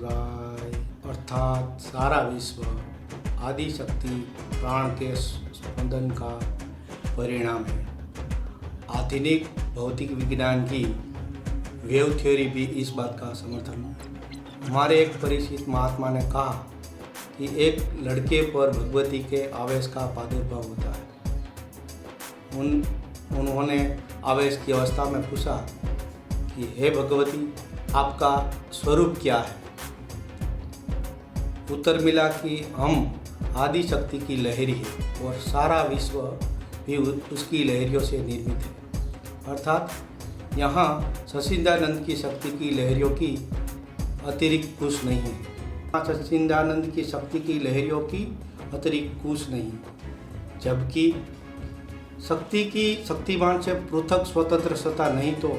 शिवाय। अर्थात सारा विश्व आदि शक्ति प्राण के स्पंदन का परिणाम है। आधुनिक भौतिक विज्ञान की वेव थ्योरी भी इस बात का समर्थन। हमारे एक परिचित महात्मा ने कहा कि एक लड़के पर भगवती के आवेश का प्रादुर्भाव होता है। उन्होंने आवेश की अवस्था में पूछा कि हे भगवती, आपका स्वरूप क्या है? उत्तर मिला कि हम आदि शक्ति की लहरी है और सारा विश्व भी उसकी लहरियों से निर्मित है। अर्थात यहाँ सच्चिदानंद की शक्ति की लहरियों की अतिरिक्त कुछ नहीं है। सच्चिदानंद की शक्ति की लहरियों की अतिरिक्त कुछ नहीं, जबकि शक्ति की शक्तिमान से पृथक स्वतंत्र सत्ता नहीं तो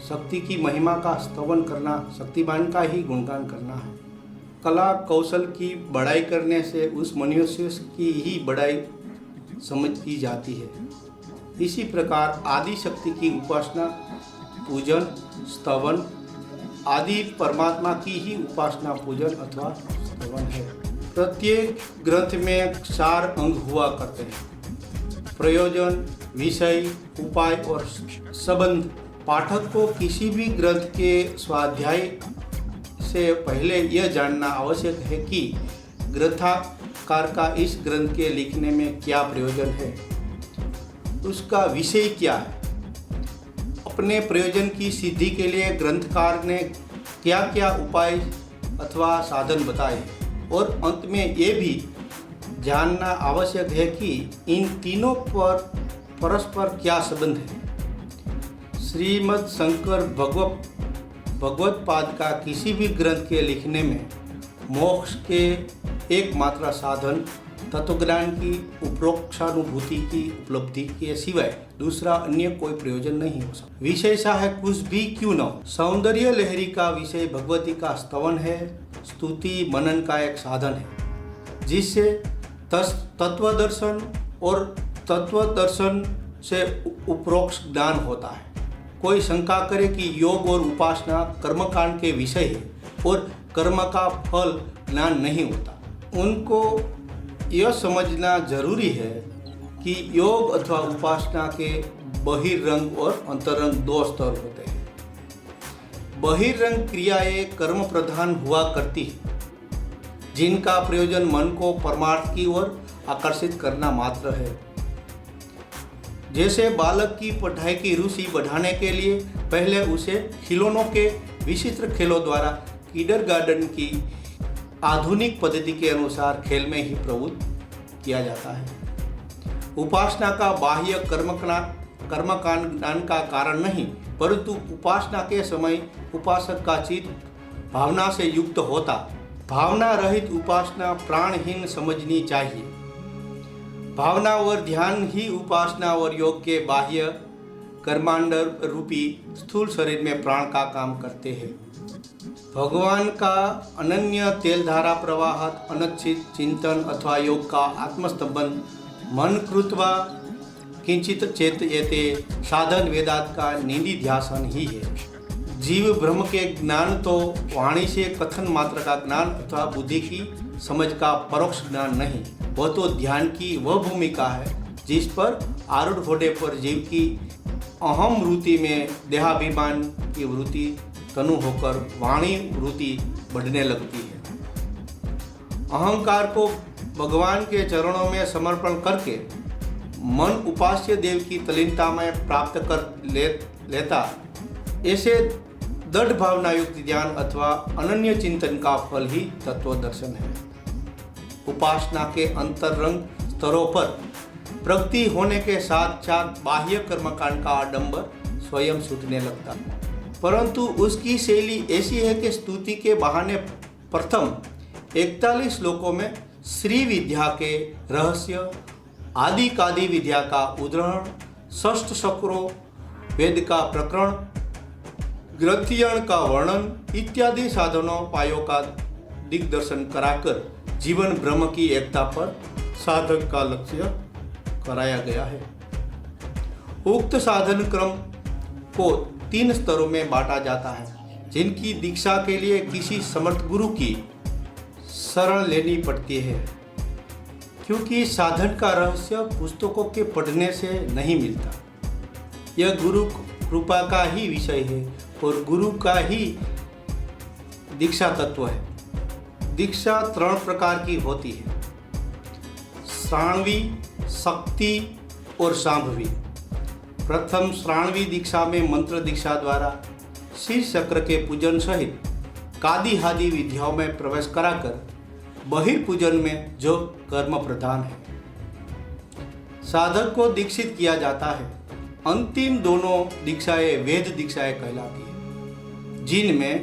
शक्ति की महिमा का स्तवन करना शक्तिमान का ही गुणगान करना है। कला कौशल की बढ़ाई करने से उस मनुष्य की ही बढ़ाई समझ की जाती है। इसी प्रकार आदि शक्ति की उपासना, पूजन, स्तवन आदि परमात्मा की ही उपासना, पूजन अथवा स्तवन है। प्रत्येक ग्रंथ में 4 अंग हुआ करते हैं: प्रयोजन, विषय, उपाय और संबंध। पाठक को किसी भी ग्रंथ के स्वाध्याय से पहले यह जानना आवश्यक है कि ग्रंथकार का इस ग्रंथ के लिखने में क्या प्रयोजन है, उसका विषय क्या है, अपने प्रयोजन की सिद्धि के लिए ग्रंथकार ने क्या क्या उपाय अथवा साधन बताए, और अंत में ये भी जानना आवश्यक है कि इन तीनों पर परस्पर क्या संबंध है। श्रीमद् शंकर भगवत पाद का किसी भी ग्रंथ के लिखने में मोक्ष के एकमात्र साधन तत्वज्ञान की उपरोक्षानुभूति की उपलब्धि के सिवाय दूसरा अन्य कोई प्रयोजन नहीं हो सकता। विषय चाहे कुछ भी क्यों न हो। सौंदर्य लहरी का विषय भगवती का स्तवन है। स्तुति मनन का एक साधन है जिससे तत्वदर्शन और तत्वदर्शन से उपरोक्त ज्ञान होता है। कोई शंका करे कि योग और उपासना कर्मकांड के विषय है और कर्म का फल ज्ञान नहीं होता, उनको यह समझना जरूरी है कि योग अथवा उपासना के बहिर्रंग और अंतरंग 2 स्तर होते हैं। बहिर्रंग क्रियाएं कर्म प्रधान हुआ करती है, जिनका प्रयोजन मन को परमार्थ की ओर आकर्षित करना मात्र है। जैसे बालक की पढ़ाई की रुचि बढ़ाने के लिए पहले उसे खिलौनों के विचित्र खेलों द्वारा किंडरगार्टन की आधुनिक पद्धति के अनुसार खेल में ही प्रवृत्त किया जाता है। उपासना का बाह्य कर्मकांड ज्ञान का कारण नहीं, परंतु उपासना के समय उपासक का चित्त भावना से युक्त होता। भावना रहित उपासना प्राणहीन समझनी चाहिए। भावना और ध्यान ही उपासना और योग के बाह्य कर्मांड रूपी स्थूल शरीर में प्राण का काम करते हैं। भगवान का अनन्य तेलधारा प्रवाहत अनच्छित चिंतन अथवा योग का आत्मस्तंभन मन कृत्वा किंचित चेतयते साधन वेदांत का निधिध्यासन ही है। जीव ब्रह्म के ज्ञान तो वाणी से कथन मात्र का ज्ञान अथवा बुद्धि की समझ का परोक्ष ज्ञान नहीं, वह तो ध्यान की वह भूमिका है जिस पर आरूढ़ होने पर जीव की अहम वृत्ति में देहाभिमान की वृत्ति तनु होकर वाणी वृत्ति बढ़ने लगती है। अहंकार को भगवान के चरणों में समर्पण करके मन उपास्य देव की तलीनता में प्राप्त कर लेता। ऐसे दृढ़ भावना युक्त ध्यान अथवा अनन्य चिंतन का फल ही तत्वदर्शन है। उपासना के अंतरंग स्तरों पर प्रगति होने के साथ साथ बाह्य कर्मकांड का आडंबर स्वयं छूटने लगता, परंतु उसकी शैली ऐसी है कि स्तुति के बहाने प्रथम 41 श्लोकों में श्री विद्या के रहस्य, आदि कादि विद्या का उद्धरण, षष्ठ चक्रों, वेद का प्रकरण, ग्रंथियन का वर्णन इत्यादि साधनोपायों का दिग्दर्शन कराकर जीवन ब्रह्म की एकता पर साधक का लक्ष्य कराया गया है। उक्त साधन क्रम को 3 स्तरों में बांटा जाता है। जिनकी दीक्षा के लिए किसी समर्थ गुरु की शरण लेनी पड़ती है, क्योंकि साधन का रहस्य पुस्तकों के पढ़ने से नहीं मिलता। यह गुरु कृपा का ही विषय है और गुरु का ही दीक्षा तत्व है। दीक्षा 3 प्रकार की होती है, श्राणवी, शक्ति और शांभवी। प्रथम श्राणवी दीक्षा में मंत्र दीक्षा द्वारा शीर्ष चक्र के पूजन सहित कादि आदि विधियों में प्रवेश कराकर बहिर्पूजन में जो कर्म प्रधान है, साधक को दीक्षित किया जाता है। अंतिम दोनों दीक्षाएं वेद दीक्षाएं कहलाती है, जिनमें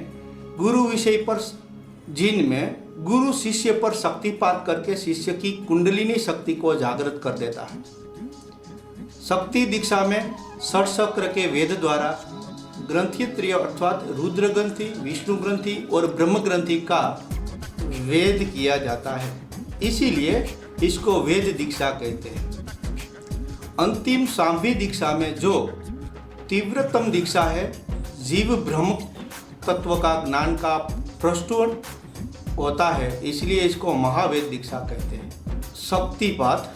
गुरु शिष्य पर शक्तिपात करके शिष्य की कुंडलिनी शक्ति को जागृत कर देता है। शक्ति दीक्षा में षटचक्र के वेद द्वारा ग्रंथित्रय अर्थात रुद्र ग्रंथि, विष्णु ग्रंथि और ब्रह्म ग्रंथि का वेद किया जाता है, इसीलिए इसको वेद दीक्षा कहते हैं। अंतिम शांभवी दीक्षा में जो तीव्रतम दीक्षा है, जीव ब्रह्म तत्व का ज्ञान का प्रस्फुटन होता है, इसलिए इसको महावेद दीक्षा कहते हैं। शक्तिपात,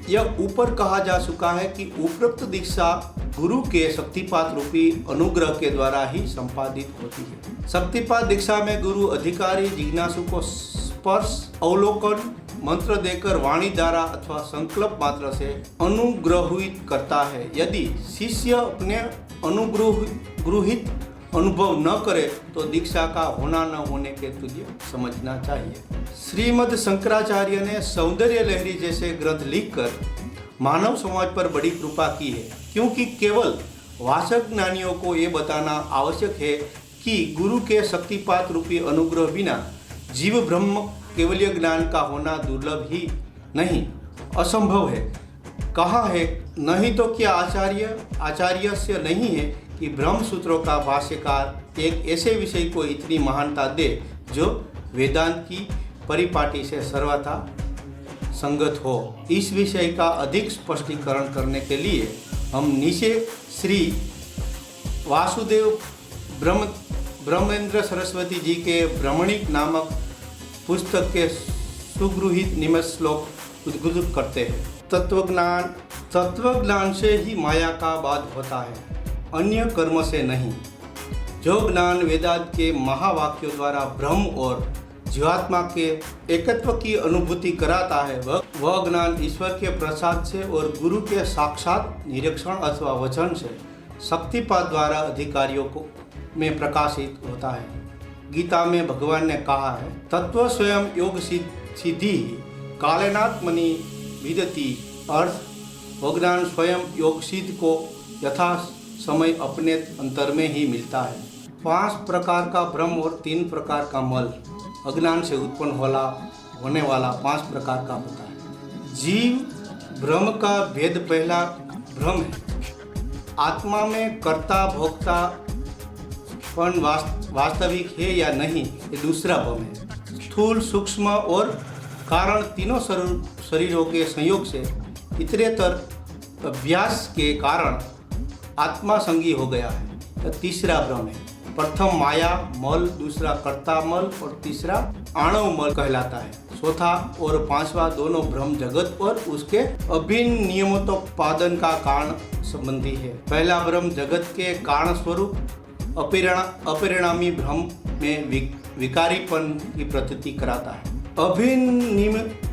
यह ऊपर कहा जा चुका है कि उपरोक्त दीक्षा गुरु के शक्तिपात रूपी अनुग्रह के द्वारा ही संपादित होती है। शक्तिपात दीक्षा में गुरु अधिकारी जिज्ञासु को स्पर्श, अवलोकन, मंत्र देकर वाणी द्वारा अथवा संकल्प मात्र से अनुग्रहित करता है। यदि शिष्य अपने अनुग्रहित अनुभव न करे तो दीक्षा का होना न होने के तुल्य समझना चाहिए। श्रीमद् शंकराचार्य ने सौंदर्य लहरी जैसे ग्रंथ लिखकर मानव समाज पर बड़ी कृपा की है, क्योंकि केवल वासक ज्ञानियों को ये बताना आवश्यक है कि गुरु के शक्तिपात रूपी अनुग्रह बिना जीव ब्रह्म केवलीय ज्ञान का होना दुर्लभ ही नहीं, असंभव है। कहा है, नहीं तो क्या आचार्य से नहीं है कि ब्रह्म सूत्रों का भाष्यकार एक ऐसे विषय को इतनी महानता दे जो वेदांत की परिपाटी से सर्वथा संगत हो। इस विषय का अधिक स्पष्टीकरण करने के लिए हम नीचे श्री वासुदेव ब्रह्मेंद्र सरस्वती जी के ब्रह्मणिक नामक पुस्तक के सुगृहित निमित्त श्लोक उद्घोषित करते हैं। तत्वज्ञान से ही माया का बाध होता है, अन्य कर्म से नहीं। जो ज्ञान वेदांत के महावाक्यों द्वारा ब्रह्म और जीवात्मा के एकत्व की अनुभूति कराता है, वह ज्ञान ईश्वर के प्रसाद से और गुरु के साक्षात निरीक्षण अथवा वचन से शक्तिपात द्वारा अधिकारियों को में प्रकाशित होता है। गीता में भगवान ने कहा है, तत्व स्वयं योग सिद्धि कालेनात्मनि विदति, अर्थ वह ज्ञान स्वयं योग सिद्ध को यथा समय अपने अंतर में ही मिलता है। 5 प्रकार का ब्रह्म और 3 प्रकार का मल अज्ञान से उत्पन्न होने वाला 5 प्रकार का होता है। जीव ब्रह्म का भेद पहला भ्रम है। आत्मा में कर्ता भोक्ता वास्तविक है या नहीं, ये दूसरा भ्रम है। स्थूल, सूक्ष्म और कारण तीनों शरीरों के संयोग से इतरेतर अभ्यास के कारण आत्मा संगी हो गया है, यह तीसरा भ्रम है। प्रथम माया मल, दूसरा कर्ता मल और तीसरा आणव मल कहलाता है। चौथा और 5वां दोनों ब्रह्म जगत और उसके अभिन्न नियमोत्पादन का कारण संबंधी है। पहला ब्रह्म जगत के कारण स्वरूप अपरिणामी ब्रह्म में विकारीपन की प्रतीति कराता है। अभिन्न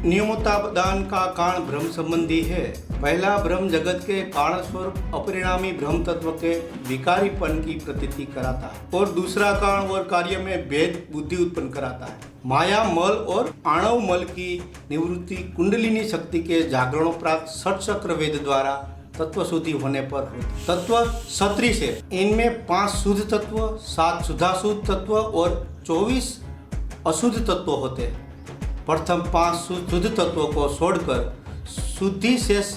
नियमोत्पादन का कारण ब्रह्म संबंधी है। पहला ब्रह्म जगत के कारण स्वरूप अपरिणामी ब्रह्म तत्व के विकारीपन की प्रतीति कराता है और दूसरा कारण और कार्य में भेद बुद्धि उत्पन्न कराता है। माया मल और आणव मल की निवृत्ति कुंडलिनी शक्ति के जागरणोपरांत षटचक्र वेद द्वारा तत्व शुद्धि होने पर होती। तत्व 36 है। इनमें 5 शुद्ध तत्व, 7 शुद्धाशुद्ध तत्व और 24 अशुद्ध तत्व होते हैं। प्रथम 5 शुद्ध तत्वों को छोड़कर शुद्धि शेष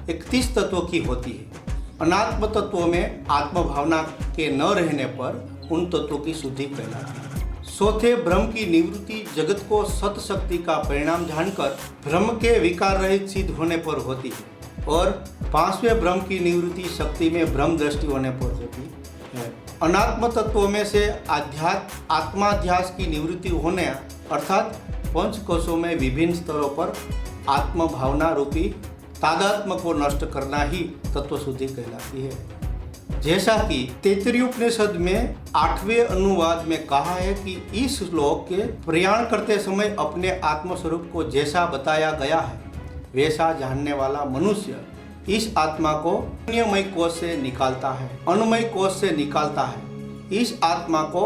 31 तत्वों की होती है। अनात्म तत्वों में आत्मभावना के न रहने पर उन तत्वों की शुद्धि कहलाती है। चौथे ब्रह्म की निवृत्ति जगत को सत शक्ति का परिणाम जानकर ब्रह्म के विकार रहित सिद्ध होने पर होती है और 5वें ब्रह्म की निवृत्ति शक्ति में ब्रह्म दृष्टि होने पर होती है। अनात्म तत्वों में से आत्माध्यास की निवृत्ति होने अर्थात पंचकोशों में विभिन्न स्तरों पर आत्म भावना रूपी तादात्म्य को नष्ट करना ही तत्व शुद्धि कहलाती है। जैसा कि तैत्तिरीय उपनिषद में 8वें अनुवाद में कहा है कि इस श्लोक के प्रयाण करते समय अपने आत्म स्वरूप को जैसा बताया गया है वैसा जानने वाला मनुष्य इस आत्मा को अन्यमय कोश से निकालता है, अनुमय कोश से निकालता है, इस आत्मा को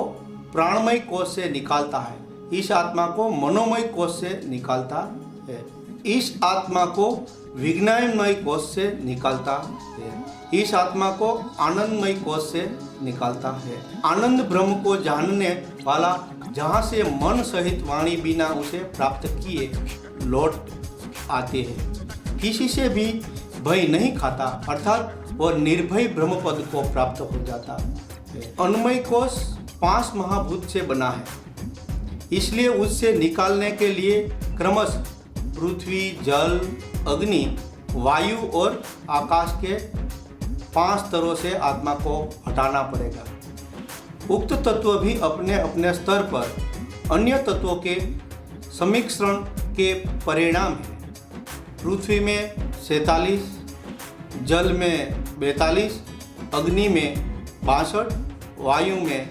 प्राणमय कोश से निकालता है, इस आत्मा को मनोमय कोश से निकालता है, इस आत्मा को विज्ञानमय कोश से निकालता है, इस आत्मा को आनंदमय कोश से निकालता है। आनंद ब्रह्म को जानने वाला जहाँ से मन सहित वाणी बिना उसे प्राप्त किए लौट आते हैं, किसी से भी भय नहीं खाता अर्थात वह निर्भय ब्रह्म पद को प्राप्त हो जाता है। अन्नमय कोश 5 महाभूत से बना है, इसलिए उससे निकालने के लिए क्रमशः पृथ्वी, जल, अग्नि, वायु और आकाश के 5 स्तरों से आत्मा को हटाना पड़ेगा। उक्त तत्व भी अपने अपने स्तर पर अन्य तत्वों के समिश्रण के परिणाम है। पृथ्वी में 47, जल में 42, अग्नि में 62, वायु में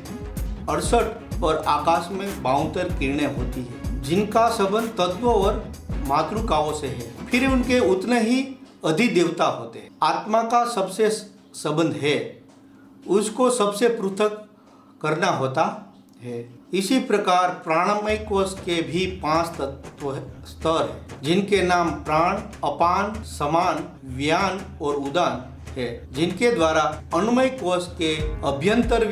68 और आकाश में 72 किरणें होती है, जिनका संबंध तत्वों और मातृकाओं से है। फिर उनके उतने ही अधिदेवता होते हैं। आत्मा का सबसे संबंध है, उसको सबसे पृथक करना होता है। इसी प्रकार प्राणमय कोश के भी 5 तत्व स्तर हैं, जिनके नाम प्राण, अपान, समान, व्यान और उदान है, जिनके द्वारा अन्नमय कोश के अभ्यंतर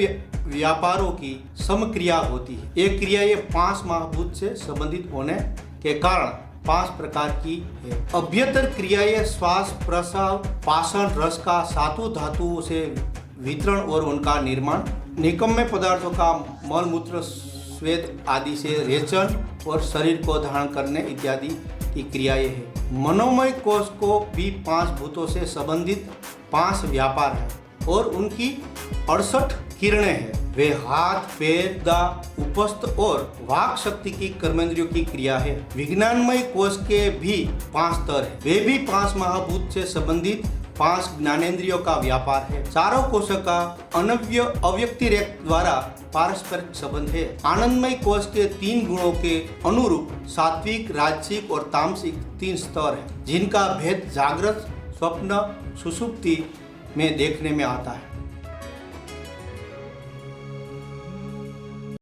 व्यापारों की समक्रिया होती है। एक क्रिया ये 5 महाभूत से संबंधित होने के कारण 5 प्रकार की है। अभ्यंतर क्रिया ये श्वास, प्रस्राव, पाषण, रस का सातों धातुओं से वितरण और उनका निर्माण, निकम्मे पदार्थों का मल मूत्र स्वेद आदि से रेचन और शरीर को धारण करने इत्यादि की क्रियाएं हैं। मनोमय कोश को भी 5 भूतों से संबंधित 5 व्यापार हैं और उनकी 68 किरणें हैं। वे हाथ, पैर, दांत, उपस्थ और वाक शक्ति की कर्मेंद्रियों की क्रिया है। विज्ञानमय कोश के भी 5 स्तर हैं। वे भी 5 महाभूत से संबंधित 5 ज्ञानेंद्रियों का व्यापार है। चारों कोशों का अव्यक्तिरेक द्वारा पारस्परिक संबंध है। आनंदमय कोश के 3 गुणों के अनुरूप सात्विक, राजसिक और तामसिक 3 स्तर हैं, जिनका भेद जागृत, स्वप्न, सुषुप्ति में देखने में आता है।